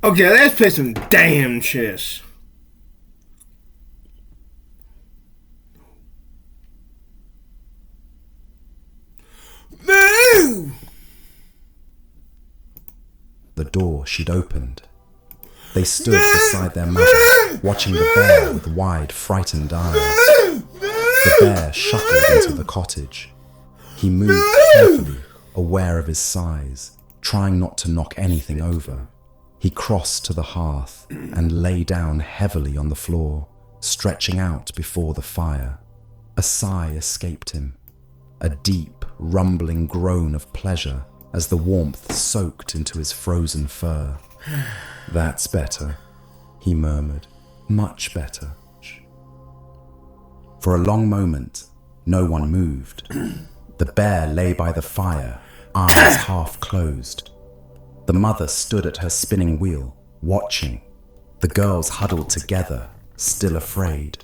Okay, let's play some damn chess. Move! The door she'd opened. They stood beside their mother, watching the bear with wide, frightened eyes. The bear shuffled into the cottage. He moved carefully, aware of his size, trying not to knock anything over. He crossed to the hearth and lay down heavily on the floor, stretching out before the fire. A sigh escaped him, a deep, rumbling groan of pleasure as the warmth soaked into his frozen fur. "That's better," he murmured. "Much better." For a long moment, no one moved. The bear lay by the fire, eyes half closed. The mother stood at her spinning wheel, watching. The girls huddled together, still afraid.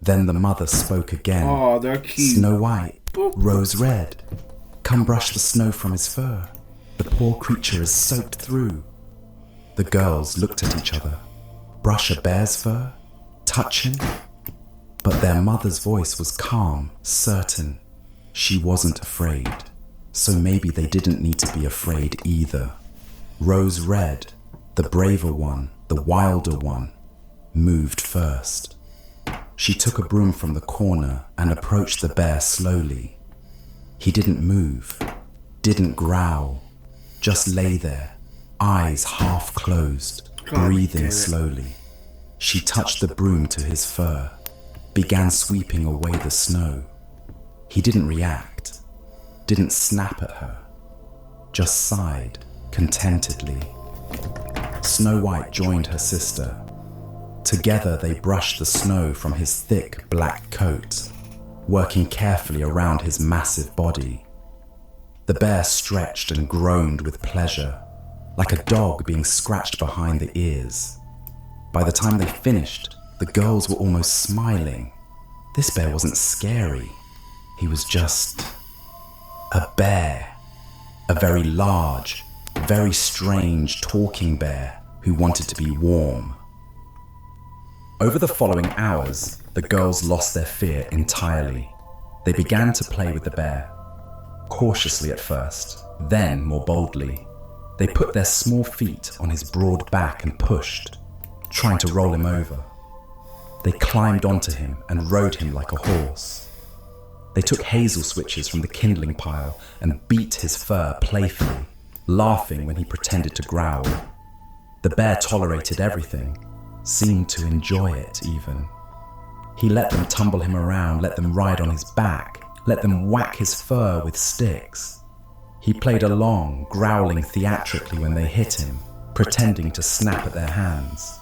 Then the mother spoke again. Oh, they're cute. "Snow White, Rose Red, come brush the snow from his fur. The poor creature is soaked through." The girls looked at each other. Brush a bear's fur? Touch him? But their mother's voice was calm, certain. She wasn't afraid. So maybe they didn't need to be afraid either. Rose Red, the braver one, the wilder one, moved first. She took a broom from the corner and approached the bear slowly. He didn't move, didn't growl, just lay there, eyes half closed, breathing slowly. She touched the broom to his fur, began sweeping away the snow. He didn't react, didn't snap at her, just sighed contentedly. Snow White joined her sister. Together they brushed the snow from his thick black coat, working carefully around his massive body. The bear stretched and groaned with pleasure, like a dog being scratched behind the ears. By the time they finished, the girls were almost smiling. This bear wasn't scary. He was just a bear. A very large, very strange talking bear who wanted to be warm. Over the following hours, the girls lost their fear entirely. They began to play with the bear, cautiously at first, then more boldly. They put their small feet on his broad back and pushed, trying to roll him over. They climbed onto him and rode him like a horse. They took hazel switches from the kindling pile and beat his fur playfully, laughing when he pretended to growl. The bear tolerated everything, seemed to enjoy it even. He let them tumble him around, let them ride on his back, let them whack his fur with sticks. He played along, growling theatrically when they hit him, pretending to snap at their hands.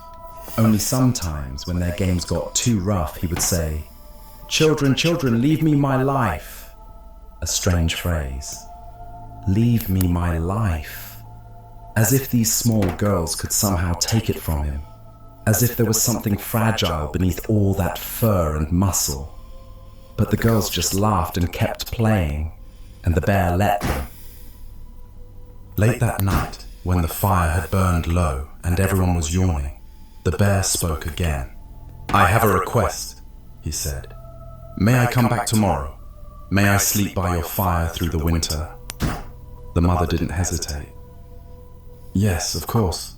Only sometimes, when their games got too rough, he would say, "Children, children, leave me my life." A strange phrase. Leave me my life. As if these small girls could somehow take it from him. As if there was something fragile beneath all that fur and muscle. But the girls just laughed and kept playing, and the bear let them. Late that night, when the fire had burned low and everyone was yawning, the bear spoke again. "I have a request," he said. "May I come back tomorrow? May I sleep by your fire through the winter?" The mother didn't hesitate. "Yes, of course.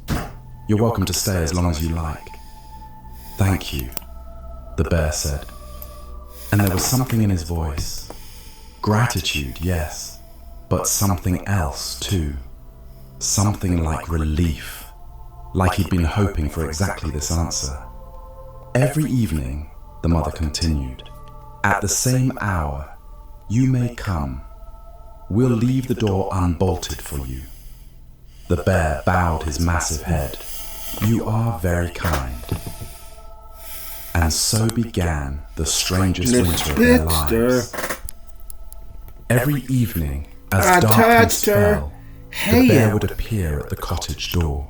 You're welcome to stay as long as you like." "Thank you," the bear said. And there was something in his voice. Gratitude, yes, but something else too. Something like relief, like he'd been hoping for exactly this answer. "Every evening," the mother continued, "at the same hour, you may come. We'll leave the door unbolted for you." The bear bowed his massive head. "You are very kind." And so began the strangest winter of their lives. Every evening, as darkness fell, the bear would appear at the cottage door.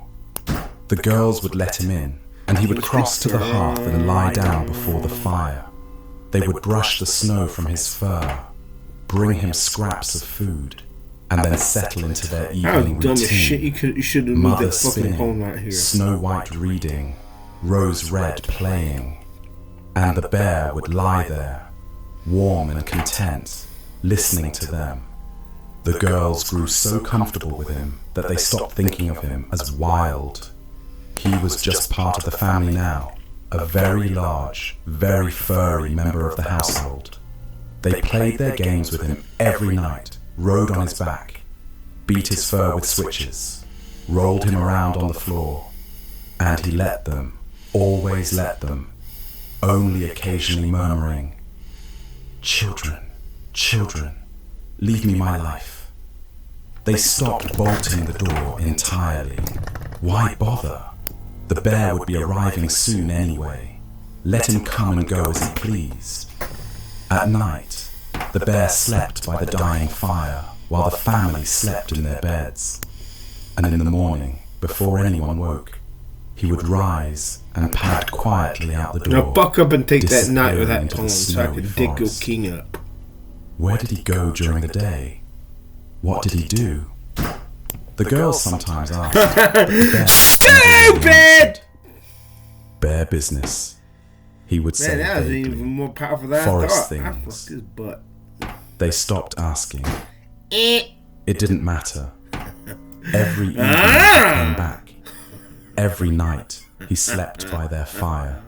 The girls would let him in, and he would cross to the hearth and lie down before the fire. They would brush the snow from his fur, bring him scraps of food. and then settle into their That evening was dumb as shit. routine. You should have moved Mother that fucking poem spinning, right here. Snow White reading, Rose Red playing, and the bear would lie there, warm and content, listening to them. The girls grew so comfortable with him that they stopped thinking of him as wild. He was just part of the family now, a very large, very furry member of the household. They played their games with him every night, rode on his back, beat his fur with switches, rolled him around on the floor, and he let them, always let them, only occasionally murmuring, "Children, children, leave me my life." They stopped bolting the door entirely. Why bother? The bear would be arriving soon anyway. Let him come and go as he pleased. At night, the bear slept by the dying fire while the family slept in their beds. And in the morning, before anyone woke, he would rise and pad quietly out the door. Now buck up and take that night with disappearing that into the poem so I snowy can dig your forest. king up. Where did he go during the day? What did he do? The girls sometimes asked. But the bear Stupid! Bear business. He would say Man, that was vaguely. even more powerful than Forest I thought. I things. fucked his butt. They stopped asking. Eh. It didn't matter. Every evening he came back. Every night he slept by their fire.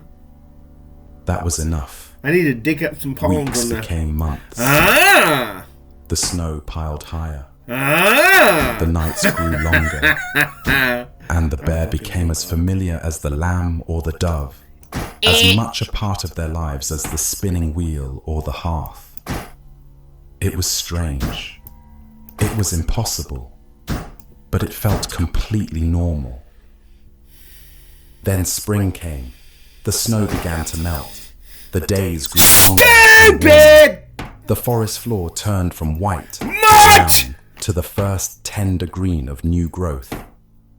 That was enough. I need to dig up some poems Weeks on that. became months. Ah! The snow piled higher. Ah! The nights grew longer. And the bear became as familiar as the lamb or the dove, as much a part of their lives as the spinning wheel or the hearth. It was strange. It was impossible. But it felt completely normal. Then spring came. The snow began to melt. The days grew longer. Stupid! The forest floor turned from white to Mutt! brown to the first tender green of new growth.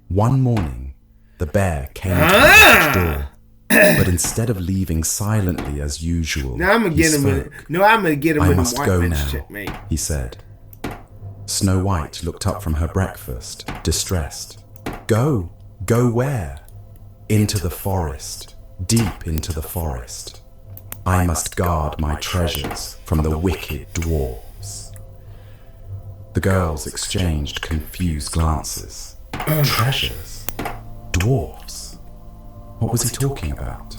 One morning, the bear came to the cottage door, but instead of leaving silently as usual, Now I'm gonna he get him spoke. with. No, I'm gonna get him "I with must the white go bitch now," shit, mate. he said. Snow White looked up from her breakfast, distressed. Go? Go where? Into the forest, deep into the forest. I must guard my treasures from the wicked dwarves. The girls exchanged confused glances. Treasures? Dwarves? What was he talking about?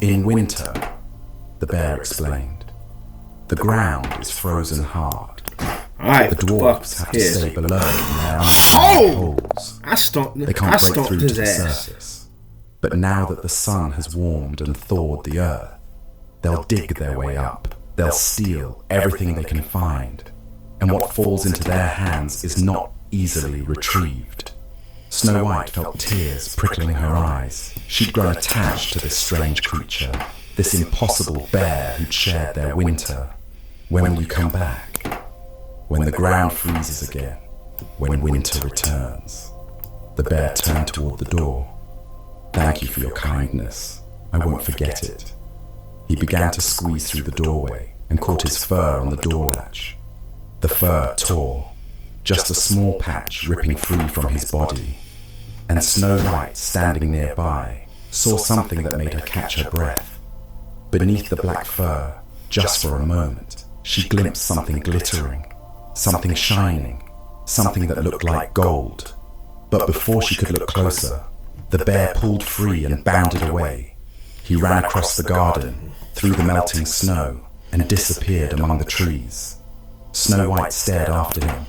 In winter, the bear explained, the ground is frozen hard. Alright, The dwarves have to his. stay below in their Oh! holes. I stomped. They I can't break stomped through to his the ass. surface. But now that the sun has warmed and thawed the earth, they'll dig their way up. They'll steal everything they can find. And what falls into their hands is not easily retrieved. Snow White felt tears prickling her eyes. She'd grown attached to this strange creature, this impossible bear who'd shared their winter. When will you come back? When the ground freezes again, when winter returns. The bear turned toward the door. Thank you for your kindness. I won't forget it. He began to squeeze through the doorway and caught his fur on the door latch. The fur tore, just a small patch ripping free from his body. And Snow White, standing nearby, saw something that made her catch her breath. Beneath the black fur, just for a moment, she glimpsed something glittering. Something shining, something that looked like gold. But before she could look closer, the bear pulled free and bounded away. He ran across the garden, through the melting snow, and disappeared among the trees. Snow White stared after him.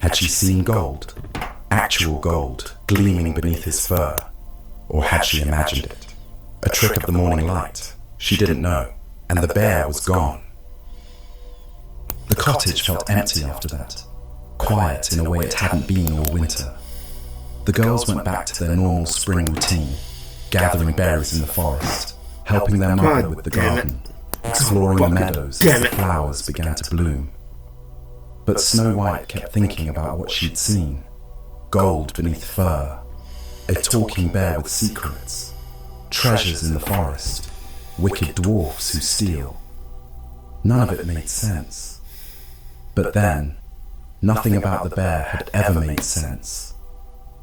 Had she seen gold? Actual gold, gleaming beneath his fur? Or had she imagined it? A trick of the morning light? She didn't know, and the bear was gone. The cottage felt empty after that, quiet in a way it hadn't been all winter. The girls went back to their normal spring routine, gathering berries in the forest, helping their mother with the garden, exploring the meadows as the flowers began to bloom. But Snow White kept thinking about what she'd seen. Gold beneath fur, a talking bear with secrets, treasures in the forest, wicked dwarfs who steal. None of it made sense. But then, Nothing about the bear had ever made sense.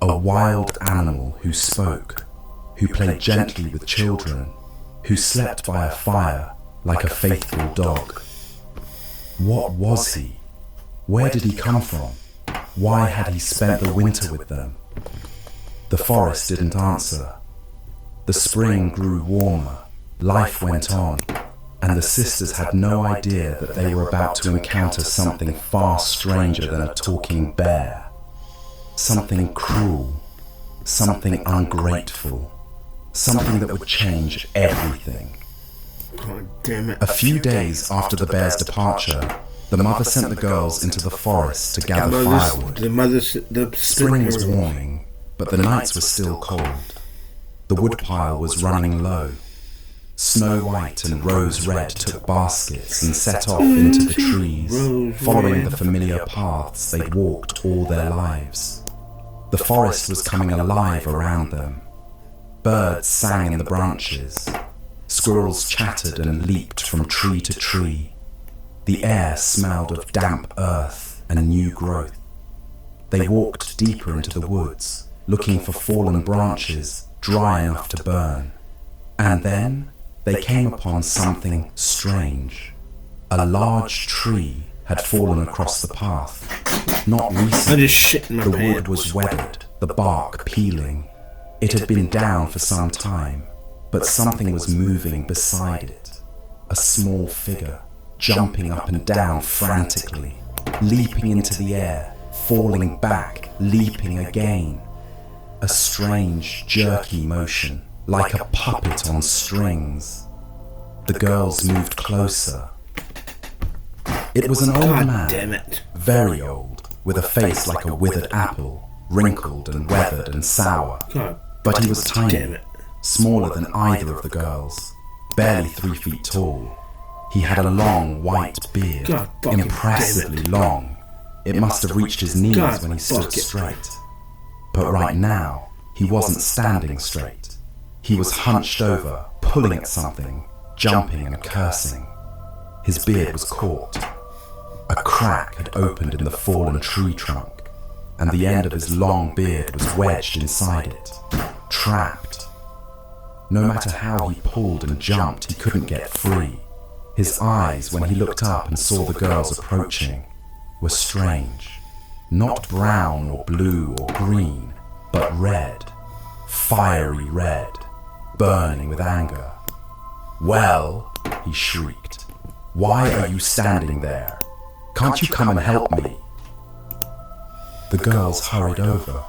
A wild animal who spoke, who played gently with children, who slept by a fire like a faithful dog. What was he? Where did he come from? Why had he spent the winter with them? The forest didn't answer. The spring grew warmer, life went on, and the sisters had no idea that they were about to encounter something far stranger than a talking bear. Something cruel, something ungrateful, something that would change everything. God damn it. A few days after the bear's departure, the mother sent the girls into the forest to gather firewood. Spring was warming, but the nights were still cold. The woodpile was running low. Snow White and Rose Red took baskets and set off into the trees, following the familiar paths they'd walked all their lives. The forest was coming alive around them. Birds sang in the branches. Squirrels chattered and leaped from tree to tree. The air smelled of damp earth and new growth. They walked deeper into the woods, looking for fallen branches dry enough to burn. And then they came upon something strange. A large tree had fallen across the path. Not recently. The wood was weathered, the bark peeling. It had been down for some time, but something was moving beside it. A small figure, jumping up and down frantically, leaping into the air, falling back, leaping again. A strange, jerky motion, like a puppet on strings. The girls moved closer. It was an old man, very old, with a face like a withered apple, wrinkled and weathered and sour. But he was tiny, smaller than either of the girls, barely 3 feet tall. He had a long white beard, impressively long. It must have reached his knees when he stood straight. But right now, he wasn't standing straight. He was hunched over, pulling at something, jumping and cursing. His beard was caught. A crack had opened in the fallen tree trunk, and the end of his long beard was wedged inside it, trapped. No matter how he pulled and jumped, he couldn't get free. His eyes, when he looked up and saw the girls approaching, were strange. Not brown or blue or green, but red, fiery red, burning with anger. "Well," he shrieked, "why are you standing there? Can't you come and help me?" The girls hurried over.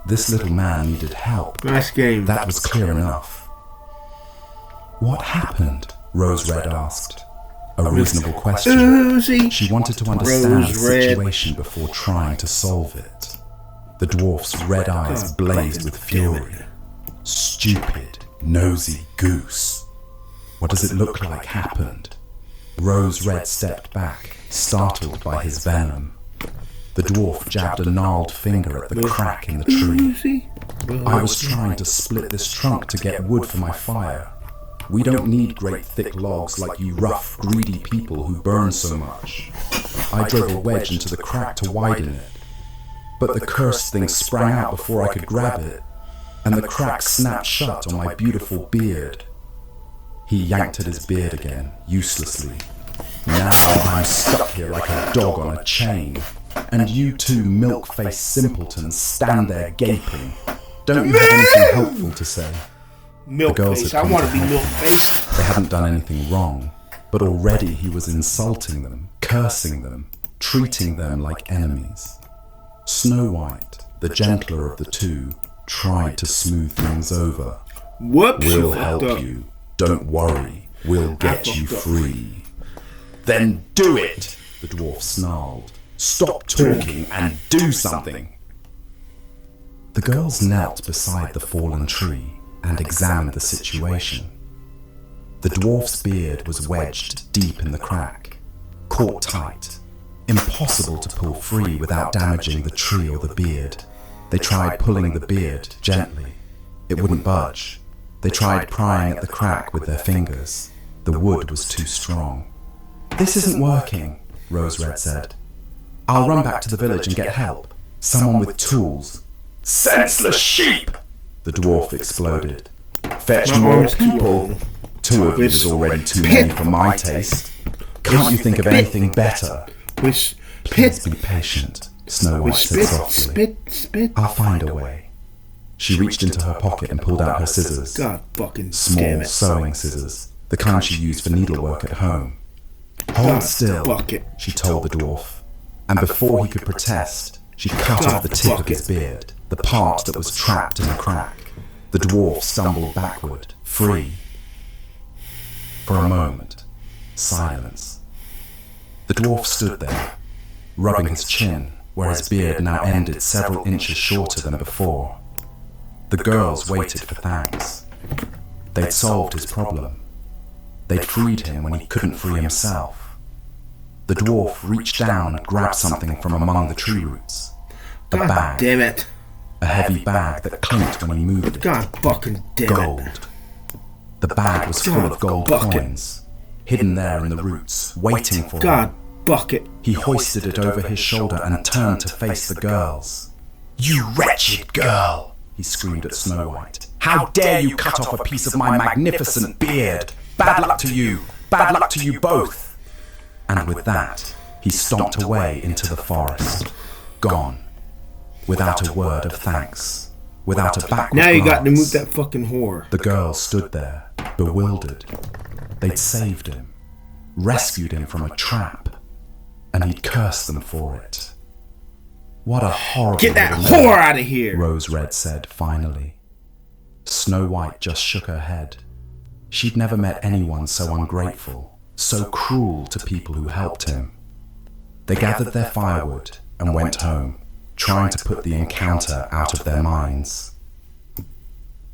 This little man needed help. Nice game. That was clear enough. "What happened?" Rose Red asked. A reasonable question. She wanted to understand the situation before trying to solve it. The dwarf's red eyes blazed with fury. "Stupid, nosy goose. What does it look like happened?" Rose Red stepped back, startled by his venom. The dwarf jabbed a gnarled finger at the crack in the tree. "I was trying to split this trunk to get wood for my fire. We don't need great thick logs like you rough, greedy people who burn so much. I drove a wedge into the crack to widen it. But the cursed thing sprang out before I could grab it, and the crack snapped shut on my beautiful beard." He yanked at his beard again, uselessly. "Now I'm stuck here like a dog on a chain, and you two milk-faced simpletons stand there gaping. Don't you have anything helpful to say?" Milk face. I want to be milk faced. They hadn't done anything wrong, but already he was insulting them, cursing them, treating them like enemies. Snow White, the gentler of the two, tried to smooth things over. Whoops! "We'll help you. Don't worry. We'll get you free." "Then do it!" the dwarf snarled. "Stop talking and do something." The girls knelt beside the fallen tree and examined the situation. The dwarf's beard was wedged deep in the crack, caught tight, impossible to pull free without damaging the tree or the beard. They tried pulling the beard gently. It wouldn't budge. They tried prying at the crack with their fingers. The wood was too strong. "This isn't working," Rose Red said. I'll run back to the village and get help. Someone with tools. Senseless sheep! The dwarf exploded. Fetch more people. 2 of you is already too many for my taste. Can't you think of anything better? Please be patient, Snow White said softly. I'll find a way. She reached into her pocket and pulled out her scissors. God fucking small sewing scissors, the kind she used for needlework at home. Hold still, she told the dwarf. And before he could protest, she cut off the tip of his beard, the part that was trapped in the crack. The dwarf stumbled backward, free. For a moment, silence. The dwarf stood there, rubbing his chin, where his beard now ended several inches shorter than before. The girls waited for thanks. They'd solved his problem. They'd freed him when he couldn't free himself. The dwarf reached down and grabbed something from among the tree roots. A bag. Damn it. A heavy bag that clinked when he moved it. God fucking damn it. Gold. The bag was full of gold coins, hidden there in the roots, waiting for him. Bucket. He hoisted it over his shoulder and turned to face the girls. You wretched girl, he screamed at Snow White. How dare you cut off a piece of my magnificent beard? Bad luck to you! Bad luck to you both! And with that, he stomped away into the forest, gone, without a word of thanks, without a backward glance. Now you got to move that fucking whore. The girls stood there, bewildered. They'd saved him, rescued him from a trap, and he'd cursed them for it. What a horrible... Get that whore out of here! Rose Red said finally. Snow White just shook her head. She'd never met anyone so ungrateful, so cruel to people who helped him. They gathered their firewood and went home, trying to put the encounter out of their minds.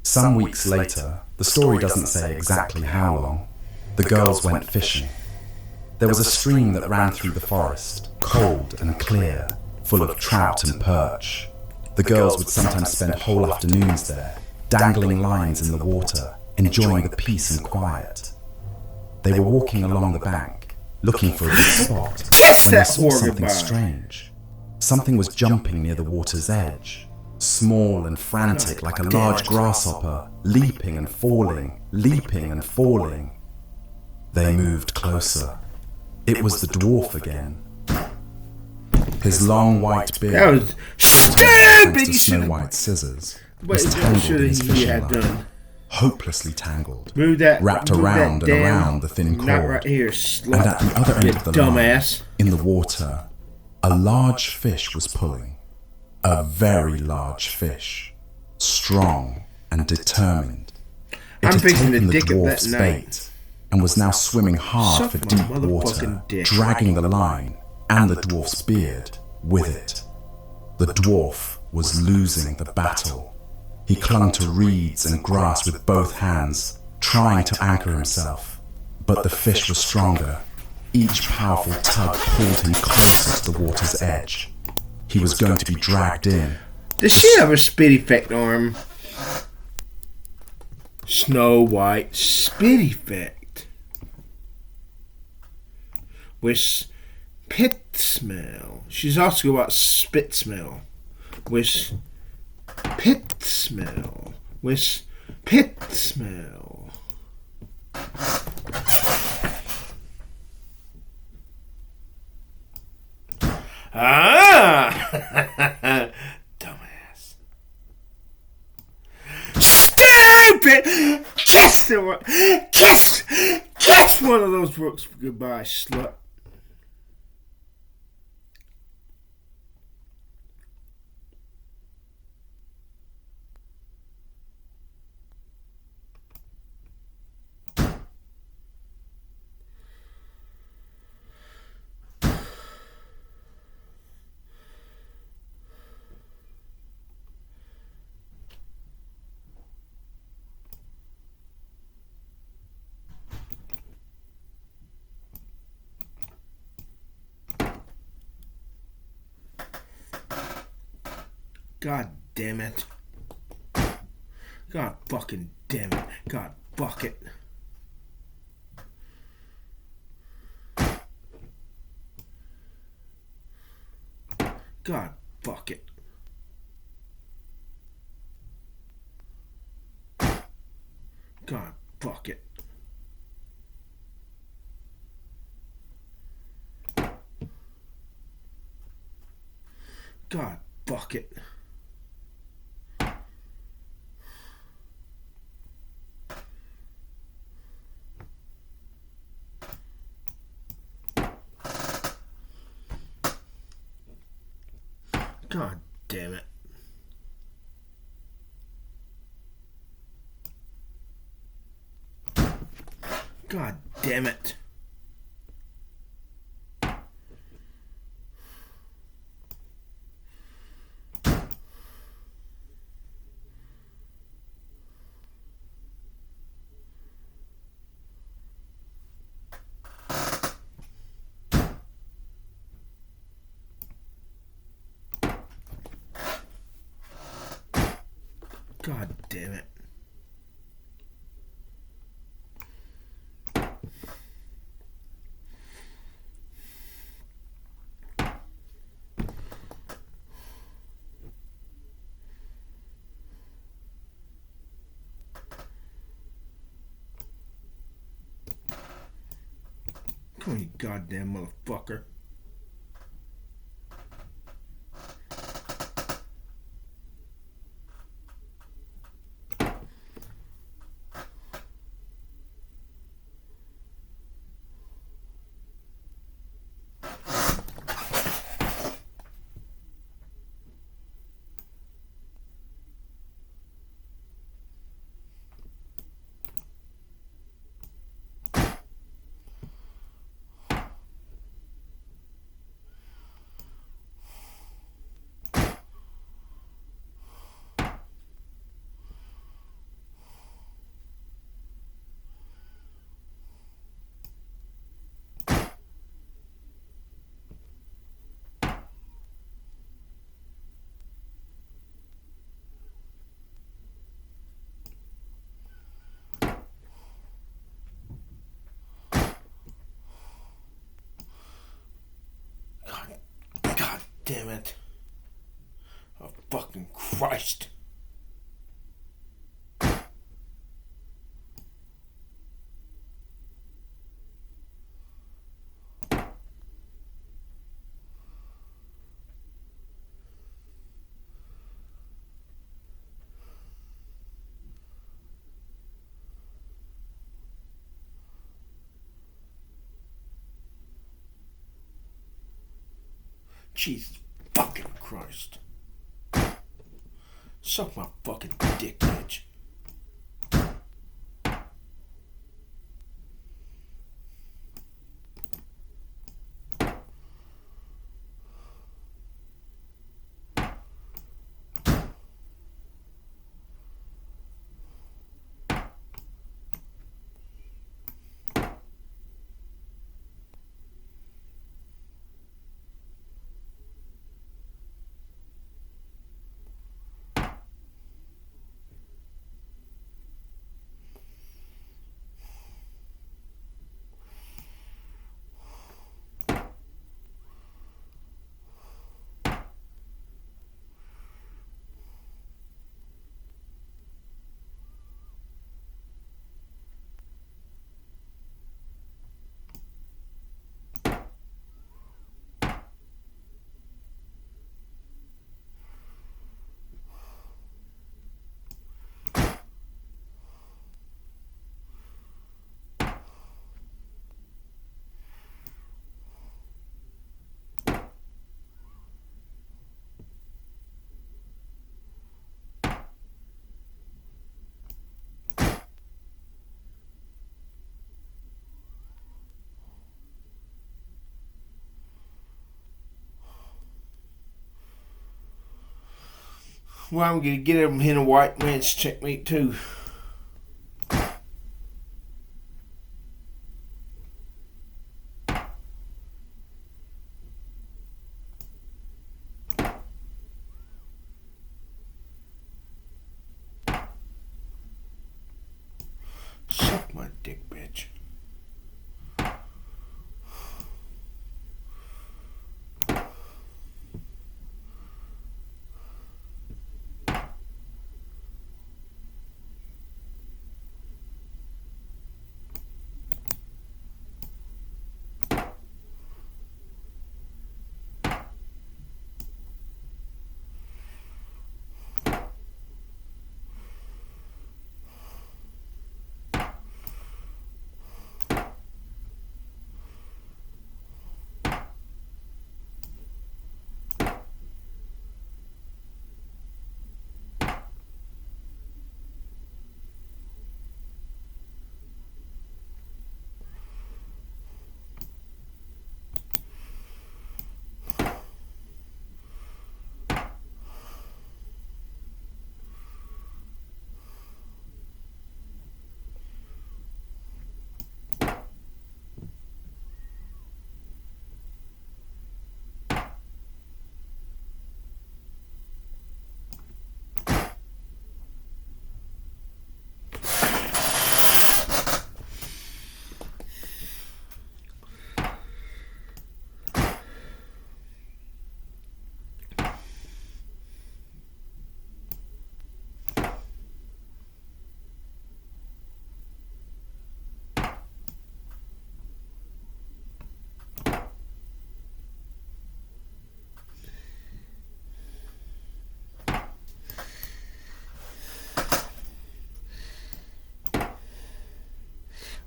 Some weeks later, the story doesn't say exactly how long, the girls went fishing. There was a stream that ran through the forest, cold and clear, full of trout and perch. The girls would sometimes spend whole afternoons there, dangling lines in the water, enjoying the peace and quiet. They were walking along the bank, looking for a good spot, when they saw something strange. Something was jumping near the water's edge, small and frantic like a large grasshopper, leaping and falling, leaping and falling. They moved closer. It was the dwarf again. His long white beard, thanks to Snow White's scissors, was tangled in his fishing line, hopelessly tangled, wrapped around and around the thin cord. Right here, and at the other end of the line, in the water, a large fish was pulling. A very large fish, strong and determined. It had taken the dwarf's bait and was now swimming hard for deep water, dragging the line and the dwarf's beard with it. The dwarf was losing the battle. He clung to reeds and grass with both hands, trying to anchor himself. But the fish was stronger. Each powerful tug pulled him closer to the water's edge. He was going to be dragged in. Does she have a spit effect arm? Snow White spit effect. With spit smell. She's also got spit smell. With pit smell. With pit smell. Ah! Dumbass. Stupid! Kiss one of those books goodbye, slut. God damn it. God fucking damn it. God bucket. God, fuck it. God, fuck it. God, fuck it. God damn it. God damn it. God damn it. Come on, you goddamn motherfucker. God damn it. Oh, fucking Christ. Jesus fucking Christ. Suck my fucking dick, bitch. Well, I'm gonna get him in a white man's checkmate too. Suck my dick, bitch.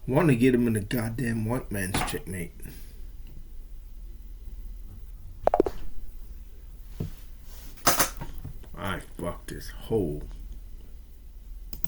Want to get him in a goddamn white man's checkmate. I fucked this hole.